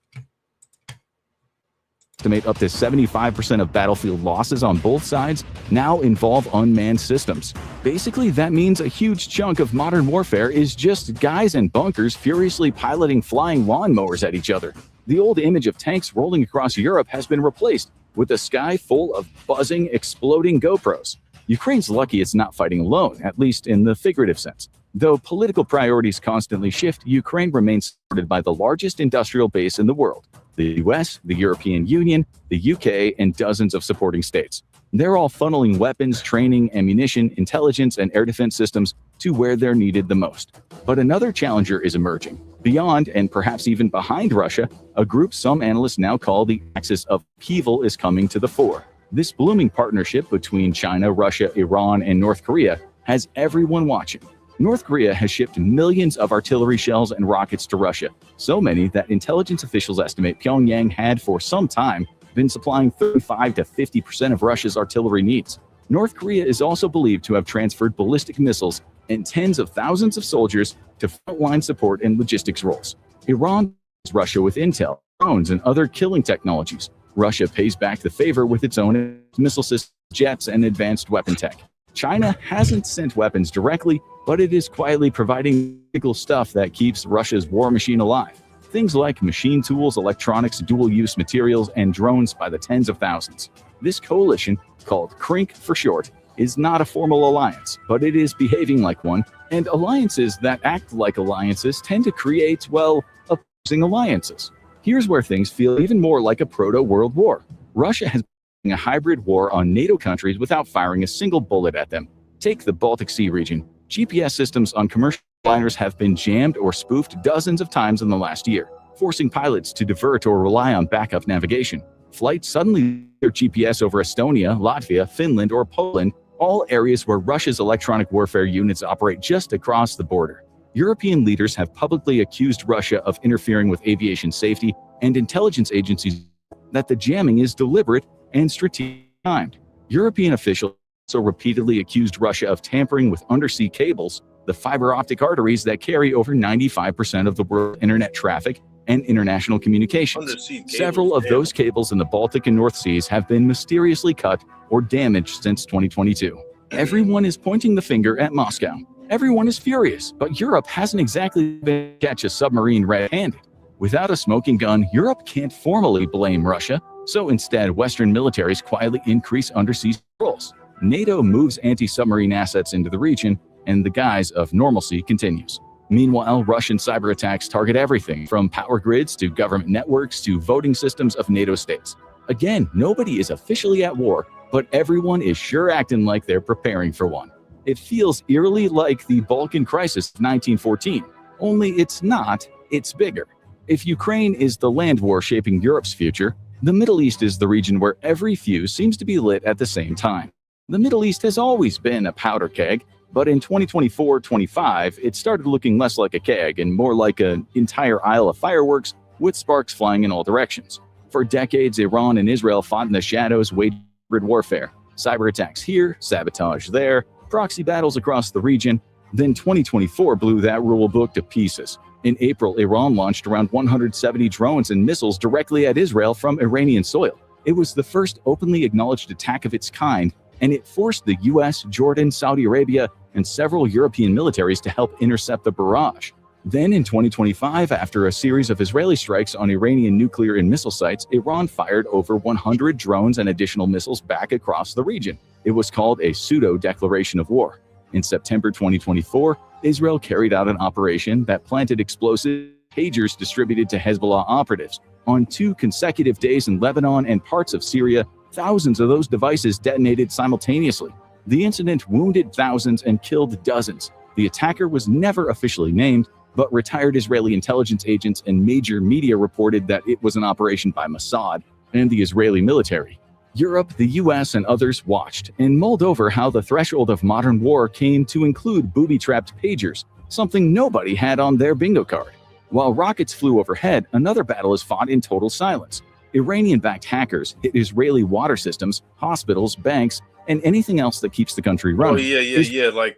Estimate up to 75% of battlefield losses on both sides now involve unmanned systems. Basically, that means a huge chunk of modern warfare is just guys in bunkers furiously piloting flying lawnmowers at each other. The old image of tanks rolling across Europe has been replaced with a sky full of buzzing, exploding GoPros. Ukraine's lucky it's not fighting alone, at least in the figurative sense. Though political priorities constantly shift, Ukraine remains supported by the largest industrial base in the world: the US, the European Union, the UK, and dozens of supporting states. They're all funneling weapons, training, ammunition, intelligence, and air defense systems to where they're needed the most. But another challenger is emerging. Beyond, and perhaps even behind Russia, a group some analysts now call the axis of upheaval is coming to the fore. This blooming partnership between China, Russia, Iran, and North Korea has everyone watching. North Korea has shipped millions of artillery shells and rockets to Russia, so many that intelligence officials estimate Pyongyang had for some time been supplying 35 to 50% of Russia's artillery needs. North Korea is also believed to have transferred ballistic missiles and tens of thousands of soldiers to frontline support and logistics roles. Iran pays Russia with intel, drones, and other killing technologies. Russia pays back the favor with its own missile systems, jets, and advanced weapon tech. China hasn't sent weapons directly, but it is quietly providing critical stuff that keeps Russia's war machine alive. Things like machine tools, electronics, dual-use materials, and drones by the tens of thousands. This coalition, called CRINC for short, is not a formal alliance, but it is behaving like one, and alliances that act like alliances tend to create, well, opposing alliances. Here's where things feel even more like a proto-world war. Russia has a hybrid war on NATO countries without firing a single bullet at them. Take the Baltic Sea region. GPS systems on commercial liners have been jammed or spoofed dozens of times in the last year, forcing pilots to divert or rely on backup navigation. Flights suddenly lose their GPS over Estonia, Latvia, Finland, or Poland, all areas where Russia's electronic warfare units operate just across the border. European leaders have publicly accused Russia of interfering with aviation safety, and intelligence agencies that the jamming is deliberate and strategically timed. European officials also repeatedly accused Russia of tampering with undersea cables, the fiber optic arteries that carry over 95% of the world's internet traffic and international communications. Several of those cables in the Baltic and North Seas have been mysteriously cut or damaged since 2022. Everyone is pointing the finger at Moscow. Everyone is furious, but Europe hasn't exactly been able to catch a submarine red-handed. Without a smoking gun, Europe can't formally blame Russia, so instead Western militaries quietly increase undersea patrols. NATO moves anti-submarine assets into the region, and the guise of normalcy continues. Meanwhile, Russian cyber attacks target everything from power grids to government networks to voting systems of NATO states. Again, nobody is officially at war, but everyone is sure acting like they're preparing for one. It feels eerily like the Balkan crisis of 1914, only it's not, it's bigger. If Ukraine is the land war shaping Europe's future, the Middle East is the region where every fuse seems to be lit at the same time. The Middle East has always been a powder keg, but in 2024-25, it started looking less like a keg and more like an entire aisle of fireworks with sparks flying in all directions. For decades, Iran and Israel fought in the shadows, waged hybrid warfare. Cyber attacks here, sabotage there, proxy battles across the region. Then 2024 blew that rule book to pieces. In April, Iran launched around 170 drones and missiles directly at Israel from Iranian soil. It was the first openly acknowledged attack of its kind, and it forced the US, Jordan, Saudi Arabia, and several European militaries to help intercept the barrage. Then in 2025, after a series of Israeli strikes on Iranian nuclear and missile sites, Iran fired over 100 drones and additional missiles back across the region. It was called a pseudo-declaration of war. In September 2024, Israel carried out an operation that planted explosive pagers distributed to Hezbollah operatives. On 2 consecutive days in Lebanon and parts of Syria, thousands of those devices detonated simultaneously. The incident wounded thousands and killed dozens. The attacker was never officially named, but retired Israeli intelligence agents and major media reported that it was an operation by Mossad and the Israeli military. Europe, the US, and others watched and mulled over how the threshold of modern war came to include booby-trapped pagers, something nobody had on their bingo card. While rockets flew overhead, another battle is fought in total silence. Iranian-backed hackers hit Israeli water systems, hospitals, banks, and anything else that keeps the country running. Oh, yeah, like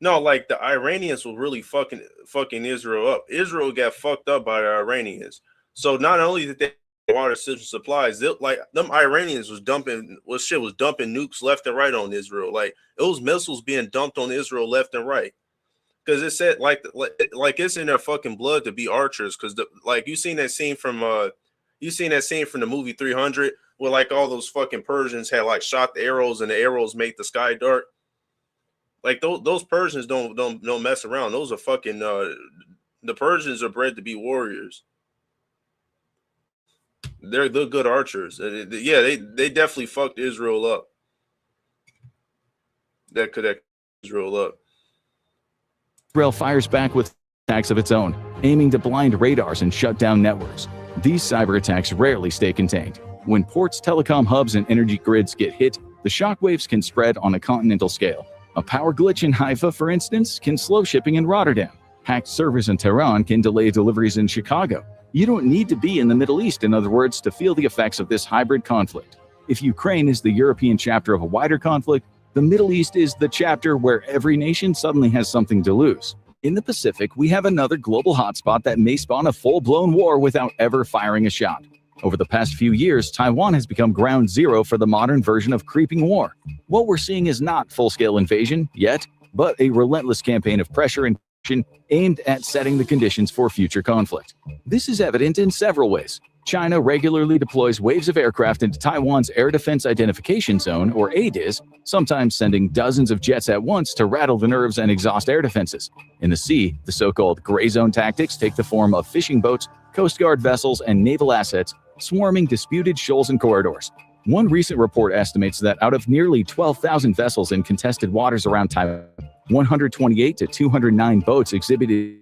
No, like the Iranians were really fucking Israel up. Israel got fucked up by the Iranians. So not only did they water supplies, like them Iranians was dumping nukes left and right on Israel. Like it was missiles being dumped on Israel left and right. Because it said like it's in their fucking blood to be archers. Because like you seen that scene from the movie 300 where like all those fucking Persians had like shot the arrows and the arrows made the sky dark. Like those Persians don't mess around. Those are fucking the Persians are bred to be warriors. They're good archers. Yeah, they definitely fucked Israel up. That could Israel up. Israel fires back with attacks of its own, aiming to blind radars and shut down networks. These cyber attacks rarely stay contained. When ports, telecom hubs, and energy grids get hit, the shockwaves can spread on a continental scale. A power glitch in Haifa, for instance, can slow shipping in Rotterdam. Hacked servers in Tehran can delay deliveries in Chicago. You don't need to be in the Middle East, in other words, to feel the effects of this hybrid conflict. If Ukraine is the European chapter of a wider conflict, the Middle East is the chapter where every nation suddenly has something to lose. In the Pacific, we have another global hotspot that may spawn a full-blown war without ever firing a shot. Over the past few years, Taiwan has become ground zero for the modern version of creeping war. What we're seeing is not full-scale invasion yet, but a relentless campaign of pressure and action aimed at setting the conditions for future conflict. This is evident in several ways. China regularly deploys waves of aircraft into Taiwan's Air Defense Identification Zone, or ADIZ, sometimes sending dozens of jets at once to rattle the nerves and exhaust air defenses. In the sea, the so-called gray zone tactics take the form of fishing boats, Coast Guard vessels, and naval assets swarming disputed shoals and corridors. One recent report estimates that out of nearly 12,000 vessels in contested waters around Taiwan, 128 to 209 boats exhibited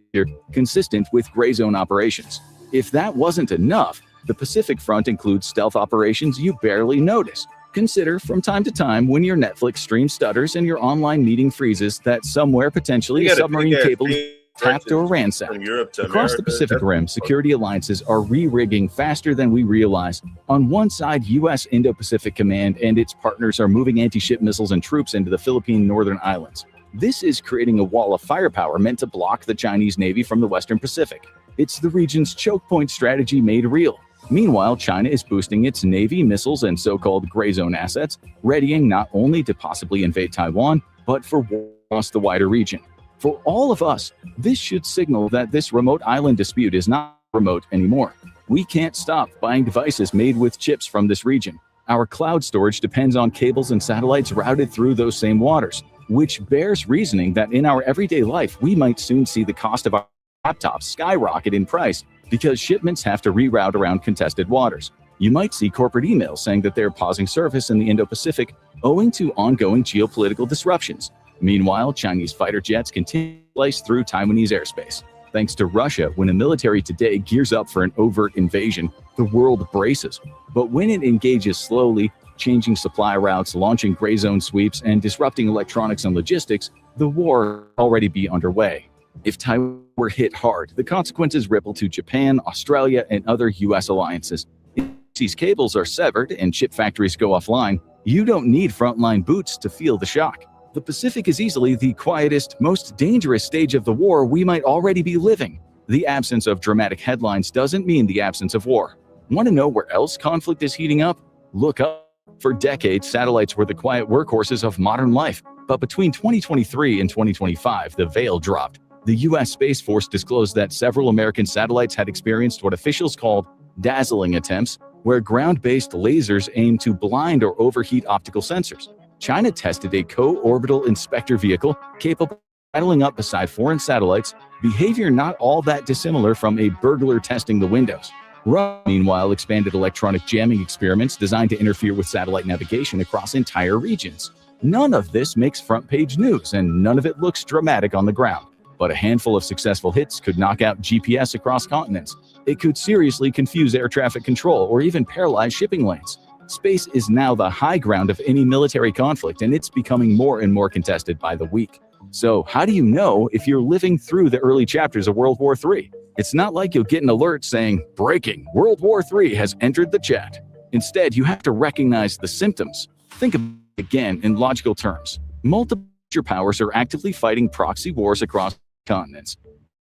consistent with gray zone operations. If that wasn't enough, the Pacific Front includes stealth operations you barely notice. Consider from time to time when your Netflix stream stutters and your online meeting freezes that somewhere potentially a submarine cable tapped or ransacked. Across the Pacific Rim, security alliances are re-rigging faster than we realize. On one side, U.S. Indo-Pacific Command and its partners are moving anti-ship missiles and troops into the Philippine northern islands. This is creating a wall of firepower meant to block the Chinese Navy from the Western Pacific. It's the region's choke point strategy made real. Meanwhile, China is boosting its Navy, missiles, and so-called gray zone assets, readying not only to possibly invade Taiwan, but for war across the wider region. For all of us, this should signal that this remote island dispute is not remote anymore. We can't stop buying devices made with chips from this region. Our cloud storage depends on cables and satellites routed through those same waters, which bears reasoning that in our everyday life, we might soon see the cost of our laptops skyrocket in price because shipments have to reroute around contested waters. You might see corporate emails saying that they're pausing service in the Indo-Pacific owing to ongoing geopolitical disruptions. Meanwhile, Chinese fighter jets continue to slice through Taiwanese airspace. Thanks to Russia, when a military today gears up for an overt invasion, the world braces. But when it engages slowly, changing supply routes, launching gray zone sweeps, and disrupting electronics and logistics, the war already be underway. If Taiwan were hit hard, the consequences ripple to Japan, Australia, and other U.S. alliances. If these cables are severed and chip factories go offline, you don't need frontline boots to feel the shock. The Pacific is easily the quietest, most dangerous stage of the war we might already be living. The absence of dramatic headlines doesn't mean the absence of war. Want to know where else conflict is heating up? Look up. For decades, satellites were the quiet workhorses of modern life. But between 2023 and 2025, the veil dropped. The U.S. Space Force disclosed that several American satellites had experienced what officials called dazzling attempts, where ground-based lasers aim to blind or overheat optical sensors. China tested a co-orbital inspector vehicle capable of idling up beside foreign satellites, behavior not all that dissimilar from a burglar testing the windows. Russia, meanwhile, expanded electronic jamming experiments designed to interfere with satellite navigation across entire regions. None of this makes front-page news, and none of it looks dramatic on the ground. But a handful of successful hits could knock out GPS across continents. It could seriously confuse air traffic control or even paralyze shipping lanes. Space is now the high ground of any military conflict, and it's becoming more and more contested by the week. So how do you know if you're living through the early chapters of World War III? It's not like you'll get an alert saying, "Breaking, World War III has entered the chat." Instead, you have to recognize the symptoms. Think of it again in logical terms. Multiple major powers are actively fighting proxy wars across continents.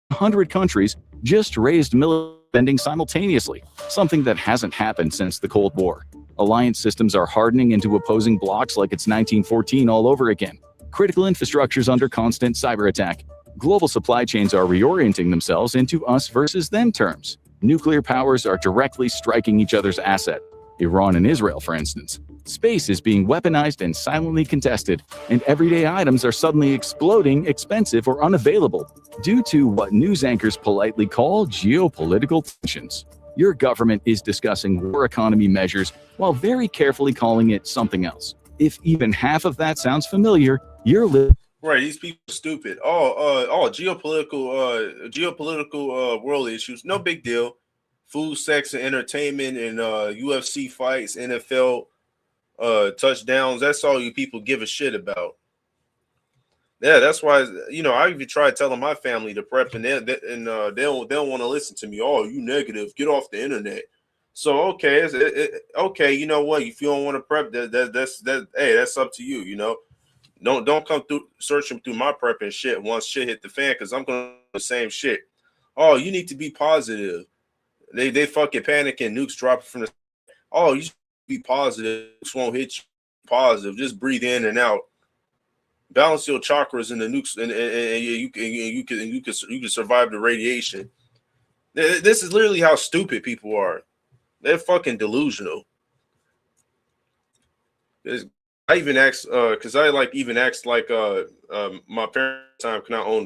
100 countries just raised military spending simultaneously, something that hasn't happened since the Cold War. Alliance systems are hardening into opposing blocs like it's 1914 all over again. Critical infrastructure's under constant cyber attack. Global supply chains are reorienting themselves into us versus them terms. Nuclear powers are directly striking each other's asset. Iran and Israel, for instance. Space is being weaponized and silently contested, and everyday items are suddenly exploding, expensive, or unavailable due to what news anchors politely call geopolitical tensions. Your government is discussing war economy measures while very carefully calling it something else. If even half of that sounds familiar, you're right. These people are stupid. Geopolitical world issues, no big deal. Food, sex, and entertainment, and UFC fights, NFL touchdowns. That's all you people give a shit about. Yeah, that's why I even tried telling my family to prep, and they don't want to listen to me. Oh, you negative? Get off the internet. So okay, okay. You know what? If you don't want to prep, hey, that's up to you. Don't come through searching through my prep and shit once shit hit the fan, because I'm gonna do the same shit. Oh, you need to be positive. They fucking panicking, nukes dropping from the. Oh, you should be positive. Nukes won't hit you. Positive. Just breathe in and out. Balance your chakras in the nukes, and you can survive the radiation. This is literally how stupid people are. They're fucking delusional. I even asked, because I even asked my parents time, can I own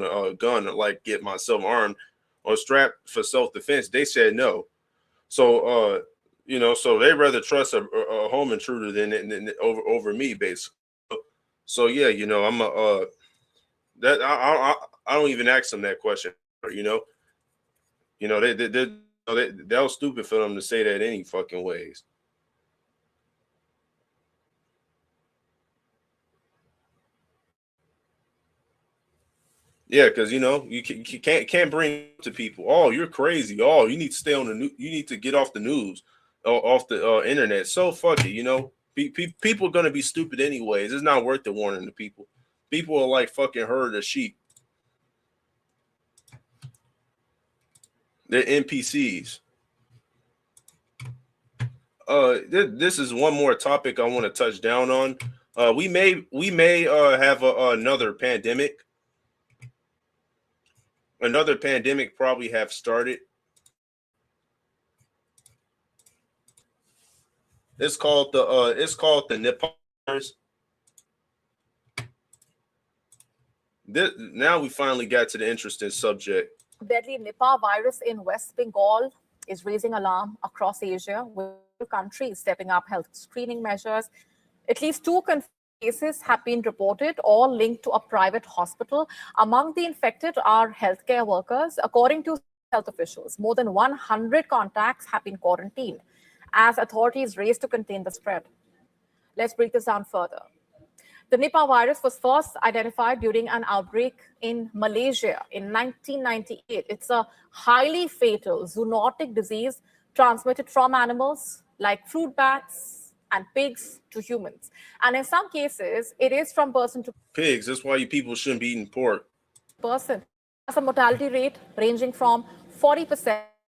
a gun or like get myself armed or strapped for self-defense? They said no. So so they rather trust a home intruder than over me, basically. So yeah, I'm that I don't even ask them that question. That was stupid for them to say that any fucking ways. Yeah, because you can't bring to people. Oh, you're crazy. Oh, you need to stay on the news. You need to get off the news, off the internet. So fuck it. People are gonna be stupid anyways. It's not worth the warning to people. People are like fucking herd of sheep. They're NPCs. This is one more topic I want to touch down on. We may have another pandemic. Another pandemic probably have started. It's called the Nipah virus. Now we finally got to the interesting subject. Deadly Nipah virus in West Bengal is raising alarm across Asia, with countries stepping up health screening measures. At least 2 cases have been reported, all linked to a private hospital. Among the infected are healthcare workers. According to health officials, more than 100 contacts have been quarantined as authorities race to contain the spread. Let's break this down further. The Nipah virus was first identified during an outbreak in Malaysia in 1998. It's a highly fatal zoonotic disease transmitted from animals like fruit bats and pigs to humans. And in some cases, it is from person to pigs. That's why you people shouldn't be eating pork. Person. Has a mortality rate ranging from 40% to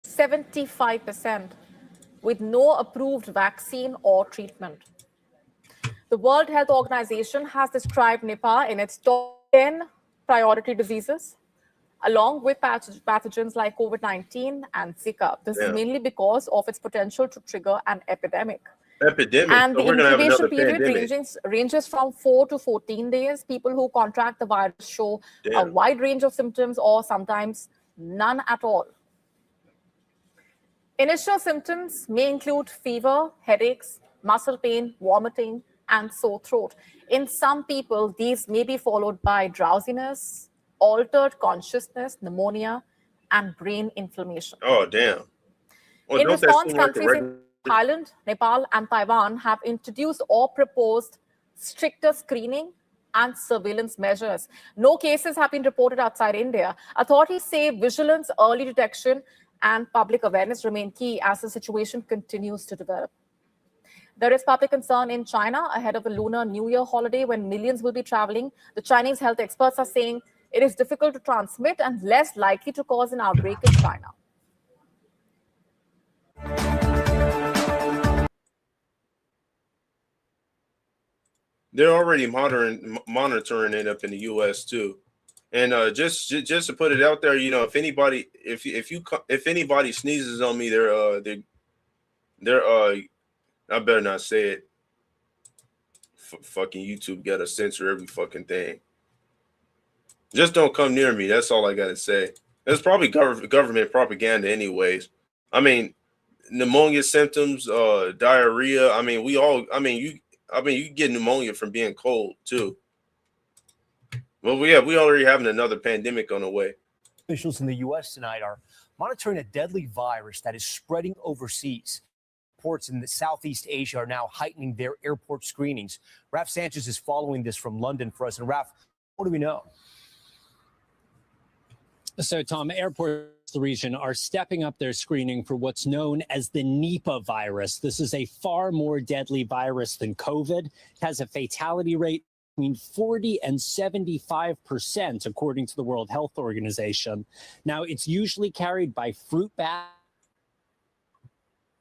75%, with no approved vaccine or treatment. The World Health Organization has described Nipah in its top 10 priority diseases, along with pathogens like COVID-19 and Zika. This is mainly because of its potential to trigger an epidemic. And the incubation period ranges from 4 to 14 days. People who contract the virus show a wide range of symptoms or sometimes none at all. Initial symptoms may include fever, headaches, muscle pain, vomiting, and sore throat. In some people, these may be followed by drowsiness, altered consciousness, pneumonia, and brain inflammation. Oh, damn. Well, in response, countries in Thailand, Nepal, and Taiwan have introduced or proposed stricter screening and surveillance measures. No cases have been reported outside India. Authorities say vigilance, early detection, and public awareness remain key as the situation continues to develop. There is public concern in China ahead of the Lunar New Year holiday when millions will be traveling. The Chinese health experts are saying it is difficult to transmit and less likely to cause an outbreak in China. They're already monitoring it up in the U.S. too, and just to put it out there, you know, if anybody sneezes on me, they're I better not say it. Fucking YouTube gotta censor every fucking thing. Just don't come near me. That's all I gotta say. It's probably government propaganda, anyways. I mean, pneumonia symptoms, diarrhea. I mean, you get pneumonia from being cold too. Well, we already having another pandemic on the way. Officials in the U.S. tonight are monitoring a deadly virus that is spreading overseas. Ports in Southeast Asia are now heightening their airport screenings. Raf Sanchez is following this from London for us. And Raf, what do we know? So, Tom, airports in the region are stepping up their screening for what's known as the Nipah virus. This is a far more deadly virus than COVID. It has a fatality rate between 40 and 75%, according to the World Health Organization. Now, it's usually carried by fruit bats.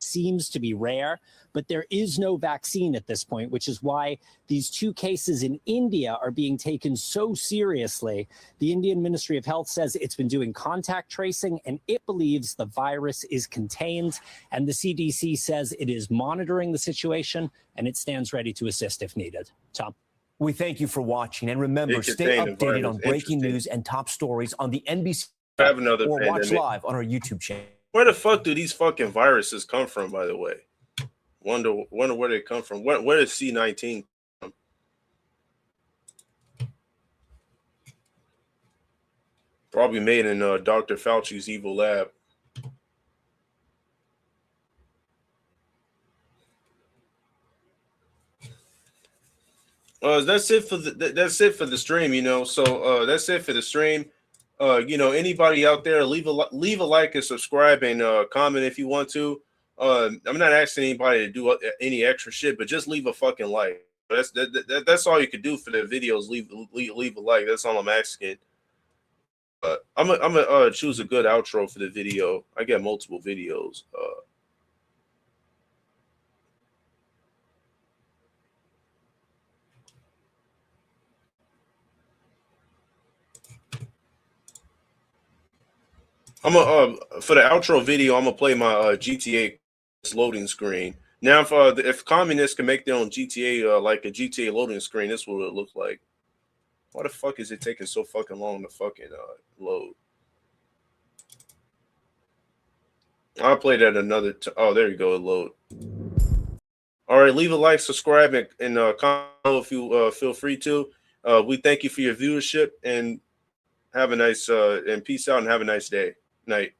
Seems to be rare, but there is no vaccine at this point, which is why these two cases in India are being taken so seriously. The Indian Ministry of Health says it's been doing contact tracing and it believes the virus is contained. And the CDC says it is monitoring the situation and it stands ready to assist if needed. Tom. We thank you for watching. And remember, stay updated on breaking news and top stories on the NBC or watch live on our YouTube channel. Where the fuck do these fucking viruses come from, by the way? Wonder where they come from. Where does C-19 come from? Probably made in Dr. Fauci's evil lab. That's it for the stream, you know. So that's it for the stream. You know, anybody out there, leave a like and subscribe and comment if you want to. I'm not asking anybody to do any extra shit, but just leave a fucking like. That's all you could do for the videos. Leave a like. That's all I'm asking. I'm gonna choose a good outro for the video. I get multiple videos. I'm gonna for the outro video, I'm gonna play my GTA loading screen. Now, if communists can make their own GTA like a GTA loading screen, this is what it looks like. Why the fuck is it taking so fucking long to fucking load? I'll play that another time. Oh, there you go, it load. All right, leave a like, subscribe, and comment if you feel free to. We thank you for your viewership and have a nice and peace out and have a nice day. Night.